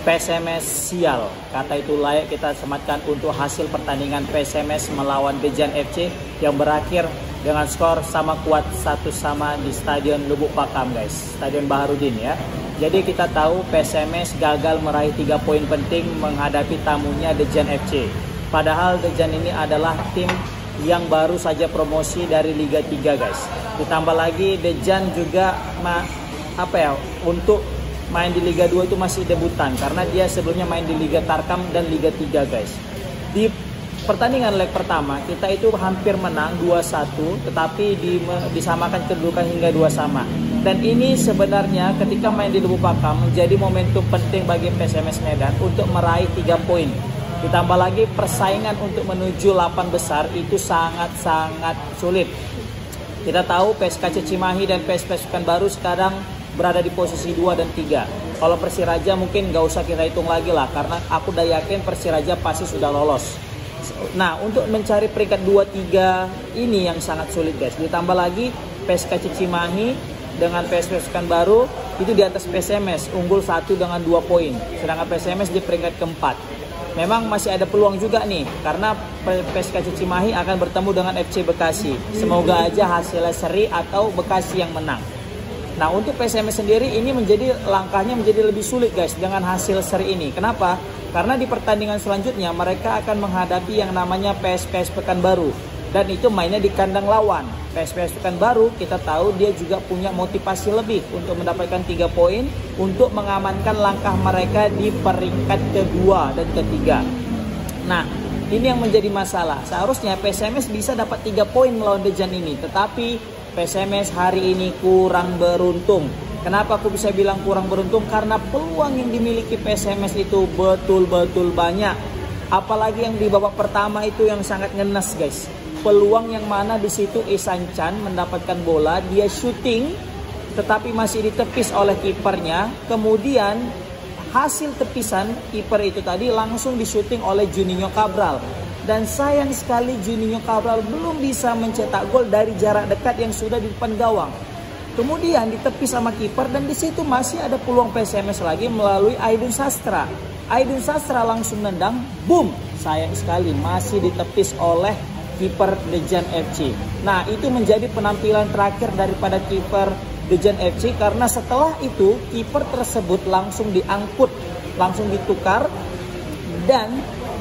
PSMS sial. Kata itu layak kita sematkan untuk hasil pertandingan PSMS melawan Dejan FC yang berakhir dengan skor sama kuat 1-1 di Stadion Lubuk Pakam, guys. Stadion Baharudin ya. Jadi kita tahu PSMS gagal meraih 3 poin penting menghadapi tamunya Dejan FC. Padahal Dejan ini adalah tim yang baru saja promosi dari Liga 3, guys. Ditambah lagi Dejan juga untuk main di Liga 2 itu masih debutan karena dia sebelumnya main di Liga Tarkam dan Liga 3, guys. Di pertandingan leg pertama kita itu hampir menang 2-1 tetapi disamakan kedudukan hingga 2-2. Dan ini sebenarnya ketika main di Lubuk Pakam menjadi momentum penting bagi PSMS Medan untuk meraih 3 poin. Ditambah lagi persaingan untuk menuju 8 besar itu sangat-sangat sulit. Kita tahu PSKC Cimahi dan PSPS Pekanbaru sekarang berada di posisi 2 dan 3. Kalau Persiraja mungkin nggak usah kita hitung lagi lah, karena aku udah yakin Persiraja pasti sudah lolos. Nah, untuk mencari peringkat 2-3 ini yang sangat sulit, guys. Ditambah lagi PSKC Cimahi dengan PSPS Pekanbaru itu di atas PSMS, unggul 1 dengan 2 poin. Sedangkan PSMS di peringkat keempat. Memang masih ada peluang juga nih, karena PSKC Cimahi akan bertemu dengan FC Bekasi. Semoga aja hasilnya seri atau Bekasi yang menang. Nah, untuk PSMS sendiri ini langkahnya menjadi lebih sulit, guys, dengan hasil seri ini. Kenapa? Karena di pertandingan selanjutnya mereka akan menghadapi yang namanya PSPS Pekanbaru. Dan itu mainnya di kandang lawan. PSPS Pekanbaru kita tahu dia juga punya motivasi lebih untuk mendapatkan 3 poin untuk mengamankan langkah mereka di peringkat kedua dan ketiga. Nah, ini yang menjadi masalah. Seharusnya PSMS bisa dapat 3 poin melawan Dejan ini, tetapi PSMS hari ini kurang beruntung. Kenapa aku bisa bilang kurang beruntung? Karena peluang yang dimiliki PSMS itu betul-betul banyak. Apalagi yang di babak pertama itu yang sangat ngenes, guys. Peluang yang mana di situ Ihsan Chan mendapatkan bola, dia shooting tetapi masih ditepis oleh kipernya. Kemudian hasil tepisan kiper itu tadi langsung di-shooting oleh Juninho Cabral. Dan sayang sekali Juninho Cabral belum bisa mencetak gol dari jarak dekat yang sudah di depan gawang. Kemudian ditepis sama kiper dan di situ masih ada peluang PSMS lagi melalui Aidun Sastra. Aidun Sastra langsung nendang, boom! Sayang sekali masih ditepis oleh kiper Dejan FC. Nah, itu menjadi penampilan terakhir daripada kiper Dejan FC karena setelah itu kiper tersebut langsung diangkut, langsung ditukar dan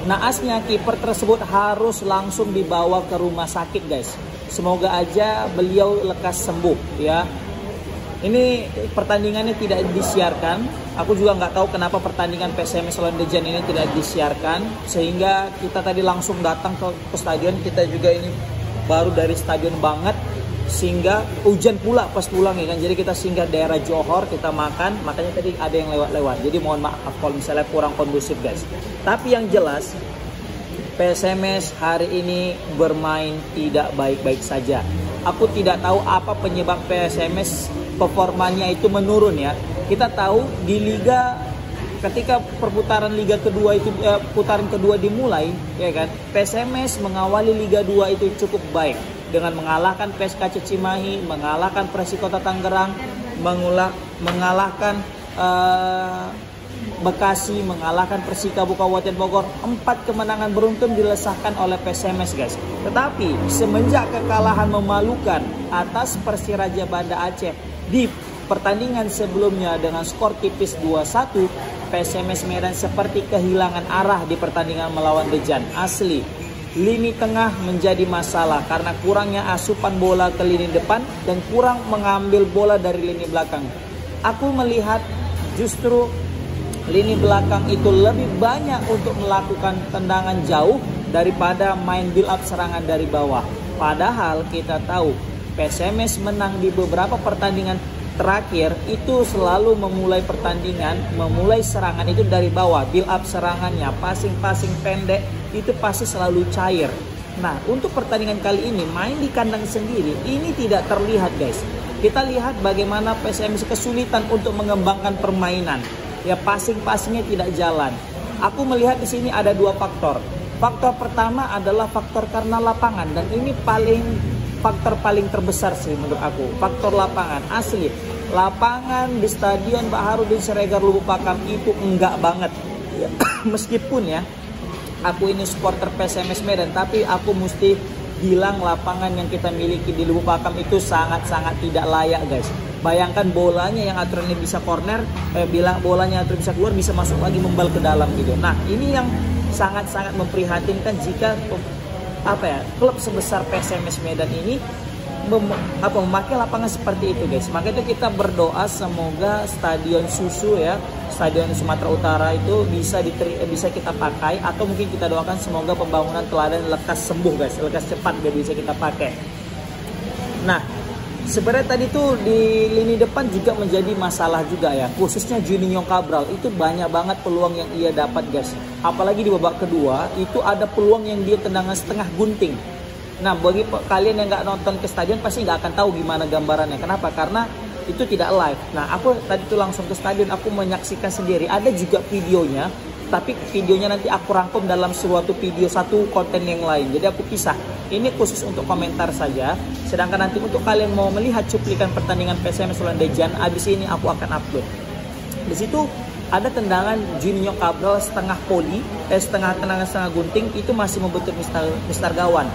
naasnya kiper tersebut harus langsung dibawa ke rumah sakit, guys. Semoga aja beliau lekas sembuh ya. Ini pertandingannya tidak disiarkan. Aku juga nggak tahu kenapa pertandingan PSMS lawan Dejan ini tidak disiarkan. Sehingga kita tadi langsung datang ke stadion. Kita juga ini baru dari stadion banget. Sehingga hujan pula pas pulang ya kan. Jadi kita singgah daerah Johor, kita makan. Makanya tadi ada yang lewat-lewat. Jadi mohon maaf kalau misalnya kurang kondusif, guys. Tapi yang jelas PSMS hari ini bermain tidak baik-baik saja. Aku tidak tahu apa penyebab PSMS performanya itu menurun ya. Kita tahu di liga ketika perputaran liga kedua itu putaran kedua dimulai ya kan, PSMS mengawali liga 2 itu cukup baik dengan mengalahkan PSKC Cimahi, mengalahkan Persikota Tangerang, mengalahkan Bekasi, mengalahkan Persika Kabupaten Bogor. 4 kemenangan beruntun dilesahkan oleh PSMS, guys. Tetapi semenjak kekalahan memalukan atas Persiraja Banda Aceh di pertandingan sebelumnya dengan skor tipis 2-1, PSMS Medan seperti kehilangan arah di pertandingan melawan Dejan. Asli, lini tengah menjadi masalah karena kurangnya asupan bola ke lini depan dan kurang mengambil bola dari lini belakang. Aku melihat justru lini belakang itu lebih banyak untuk melakukan tendangan jauh daripada main build up serangan dari bawah. Padahal kita tahu PSMS menang di beberapa pertandingan terakhir itu selalu memulai pertandingan, memulai serangan itu dari bawah. Build up serangannya, passing-passing pendek itu pasti selalu cair. Nah, untuk pertandingan kali ini main di kandang sendiri ini tidak terlihat, guys. Kita lihat bagaimana PSMS kesulitan untuk mengembangkan permainan. Ya, passing-passingnya tidak jalan. Aku melihat di sini ada 2 faktor. Faktor pertama adalah faktor karena lapangan, dan ini faktor paling terbesar sih menurut aku. Faktor lapangan asli. lapangan di Stadion Baharudin Siregar Lubuk Pakam itu enggak banget. Ya, meskipun ya, aku ini supporter PSMS Medan, tapi aku mesti bilang lapangan yang kita miliki di Lubuk Pakam itu sangat-sangat tidak layak, guys. Bayangkan bolanya yang aturannya bisa corner, bilang bolanya aturan bisa keluar, bisa masuk lagi membal ke dalam gitu. Nah, ini yang sangat-sangat memprihatinkan jika klub sebesar PSMS Medan ini memakai lapangan seperti itu, guys. Maka itu kita berdoa semoga Stadion Susu ya, Stadion Sumatera Utara itu bisa kita pakai, atau mungkin kita doakan semoga pembangunan teladan lekas sembuh, guys, lekas cepat biar bisa kita pakai. Nah, sebenarnya tadi tuh di lini depan juga menjadi masalah juga ya, khususnya Juninho Cabral itu banyak banget peluang yang ia dapat, guys. Apalagi di babak kedua itu ada peluang yang dia tendangan setengah gunting. Nah, bagi kalian yang nggak nonton ke stadion pasti nggak akan tahu gimana gambarannya. Kenapa? Karena itu tidak live. Nah, aku tadi tuh langsung ke stadion, aku menyaksikan sendiri. Ada juga videonya, tapi videonya nanti aku rangkum dalam suatu video, satu konten yang lain. Jadi aku pisah. Ini khusus untuk komentar saja. Sedangkan nanti untuk kalian mau melihat cuplikan pertandingan PSMS lawan Dejan, abis ini aku akan upload. Di situ ada tendangan Juninho Cabral setengah poli, setengah gunting, itu masih membentuk Mister Gawang.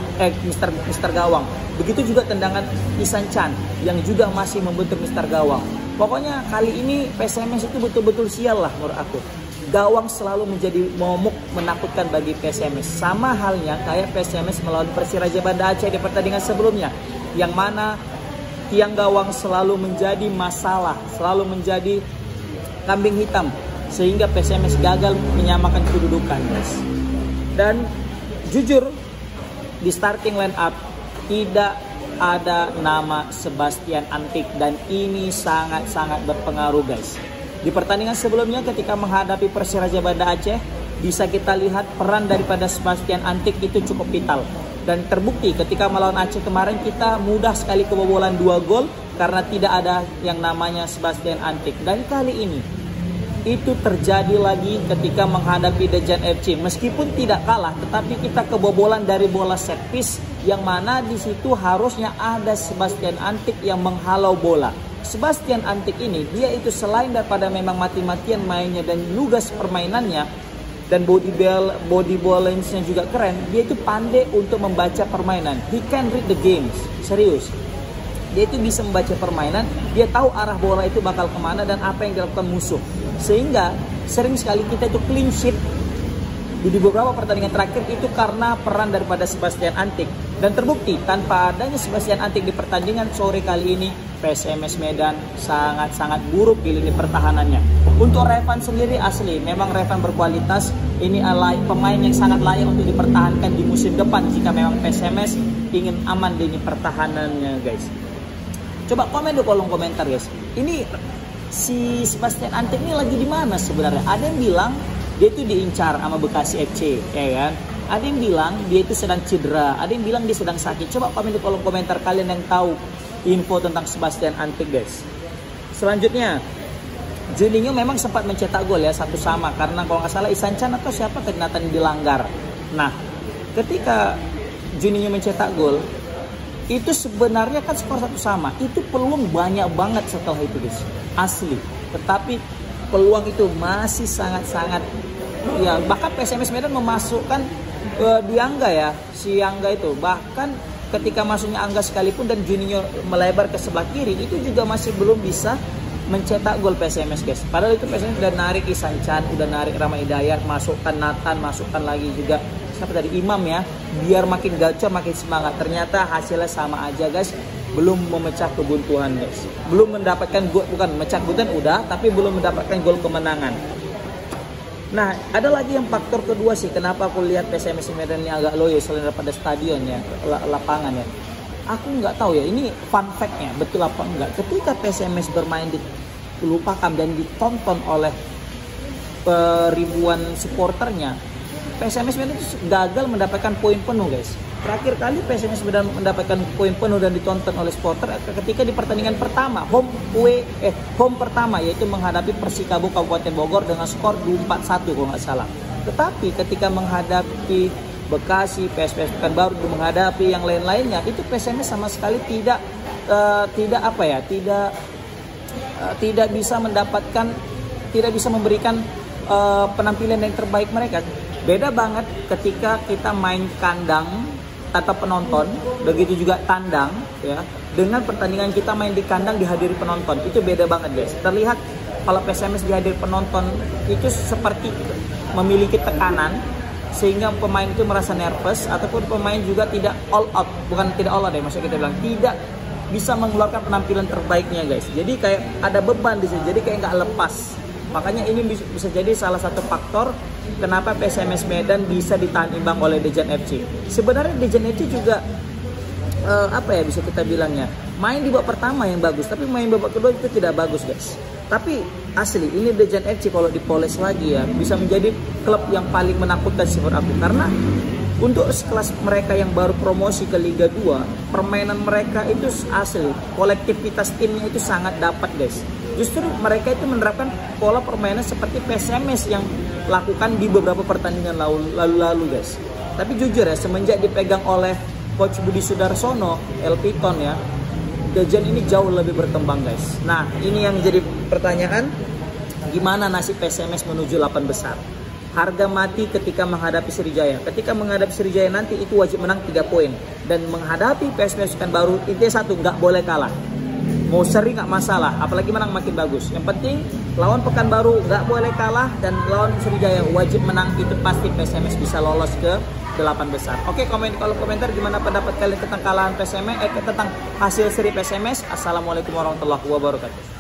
Begitu juga tendangan Isan Chan yang juga masih membentuk Mister Gawang. Pokoknya kali ini PSMS itu betul-betul sial lah menurut aku. Gawang selalu menjadi momok menakutkan bagi PSMS. Sama halnya kayak PSMS melawan Persiraja Banda Aceh di pertandingan sebelumnya, yang mana tiang gawang selalu menjadi masalah, selalu menjadi kambing hitam, sehingga PSMS gagal menyamakan kedudukan, guys. Dan jujur di starting line up tidak ada nama Sebastian Antik, dan ini sangat-sangat berpengaruh, guys. Di pertandingan sebelumnya ketika menghadapi Persiraja Banda Aceh, bisa kita lihat peran daripada Sebastian Antik itu cukup vital. Dan terbukti ketika melawan Aceh kemarin kita mudah sekali kebobolan 2 gol karena tidak ada yang namanya Sebastian Antik. Dan kali ini itu terjadi lagi ketika menghadapi Dejan FC. Meskipun tidak kalah, tetapi kita kebobolan dari bola set piece, yang mana di situ harusnya ada Sebastian Antik yang menghalau bola. Sebastian Antik ini, dia itu selain daripada memang mati-matian mainnya dan lugas permainannya, dan body balance-nya juga keren, dia itu pandai untuk membaca permainan. He can read the games, serius. Dia itu bisa membaca permainan, dia tahu arah bola itu bakal kemana dan apa yang dilakukan musuh. Sehingga sering sekali kita itu clean sheet di beberapa pertandingan terakhir itu karena peran daripada Sebastian Antik. Dan terbukti tanpa adanya Sebastian Antik di pertandingan sore kali ini, PSMS Medan sangat-sangat buruk di lini pertahanannya. Untuk Revan sendiri asli, memang Revan berkualitas. Ini pemain yang sangat layak untuk dipertahankan di musim depan jika memang PSMS ingin aman di lini pertahanannya, guys. Coba komen di kolom komentar, guys. Ini si Sebastian Antik ini lagi di mana sebenarnya? Ada yang bilang dia itu diincar sama Bekasi FC, ya kan? Ada yang bilang dia itu sedang cedera, ada yang bilang dia sedang sakit. Coba komen di kolom komentar kalian yang tahu info tentang Sebastian Antik, guys. Selanjutnya, Juninho memang sempat mencetak gol ya, 1-1, karena kalau nggak salah Isan Chan atau siapa ternyata dilanggar. Nah, ketika Juninho mencetak gol, itu sebenarnya kan skor 1-1. Itu peluang banyak banget setelah itu, guys. Asli. Tetapi peluang itu masih sangat-sangat, ya, bahkan PSMS Medan memasukkan di Angga ya, si Angga itu. Bahkan ketika masuknya Angga sekalipun dan Juninho melebar ke sebelah kiri, itu juga masih belum bisa mencetak gol PSMS, guys. Padahal itu PSMS udah narik Isan Chan, udah narik Rama Hidayat, masukkan Nathan, masukkan lagi juga siapa tadi, Imam ya, biar makin gacor, makin semangat. Ternyata hasilnya sama aja, guys. Belum memecah kebuntuan, guys. Belum mendapatkan gol, bukan memecah kebuntuan udah, tapi belum mendapatkan gol kemenangan. Nah, ada lagi yang faktor kedua sih, kenapa aku lihat PSMS Medan ini agak loyo selain daripada stadion ya, lapangan ya. Aku nggak tahu ya, ini fun fact-nya, betul apa enggak. Ketika PSMS bermain di Lubuk Pakam dan ditonton oleh ribuan supporternya, PSMS Medan itu gagal mendapatkan poin penuh, guys. Terakhir kali PSMS Medan mendapatkan poin penuh dan ditonton oleh supporter ketika di pertandingan pertama, home pertama, yaitu menghadapi Persikabo Kabupaten Bogor dengan skor 4-1 kalau nggak salah. Tetapi ketika menghadapi Bekasi, PSPS Pekanbaru, menghadapi yang lain-lainnya, itu PSMS sama sekali tidak tidak bisa memberikan penampilan yang terbaik mereka. Beda banget ketika kita main kandang tanpa penonton, begitu juga tandang ya, dengan pertandingan kita main di kandang dihadiri penonton. Itu beda banget guys. Terlihat kalau PSMS dihadiri penonton itu seperti memiliki tekanan sehingga pemain itu merasa nervous, ataupun pemain juga tidak all out, bukan tidak all out deh, maksudnya kita bilang tidak bisa mengeluarkan penampilan terbaiknya guys. Jadi kayak ada beban di sini, jadi kayak nggak lepas. Makanya ini bisa jadi salah satu faktor kenapa PSMS Medan bisa ditahan imbang oleh Dejan FC. Sebenarnya Dejan FC juga apa ya bisa kita bilangnya, main di babak pertama yang bagus, tapi main babak kedua itu tidak bagus guys. Tapi asli ini Dejan FC kalau dipoles lagi ya bisa menjadi klub yang paling menakutkan sih menurut aku, karena untuk sekelas mereka yang baru promosi ke Liga 2, permainan mereka itu asli kolektivitas timnya itu sangat dapat guys. Justru mereka itu menerapkan pola permainan seperti PSMS yang lakukan di beberapa pertandingan lalu guys. Tapi jujur ya, semenjak dipegang oleh Coach Budi Sudarsono, El Piton ya, Dejan ini jauh lebih berkembang guys. Nah ini yang jadi pertanyaan, gimana nasib PSMS menuju 8 besar? Harga mati ketika menghadapi Sriwijaya. Ketika menghadapi Sriwijaya nanti itu wajib menang 3 poin. Dan menghadapi PSMS Pekanbaru intinya satu, nggak boleh kalah. Mau seri nggak masalah, apalagi menang makin bagus. Yang penting lawan Pekanbaru nggak boleh kalah, dan lawan Sriwijaya wajib menang, itu pasti PSMS bisa lolos ke 8 besar. Oke, komen di kolom komentar gimana pendapat kalian tentang kalahan PSMS, tentang hasil seri PSMS. Assalamualaikum warahmatullahi wabarakatuh.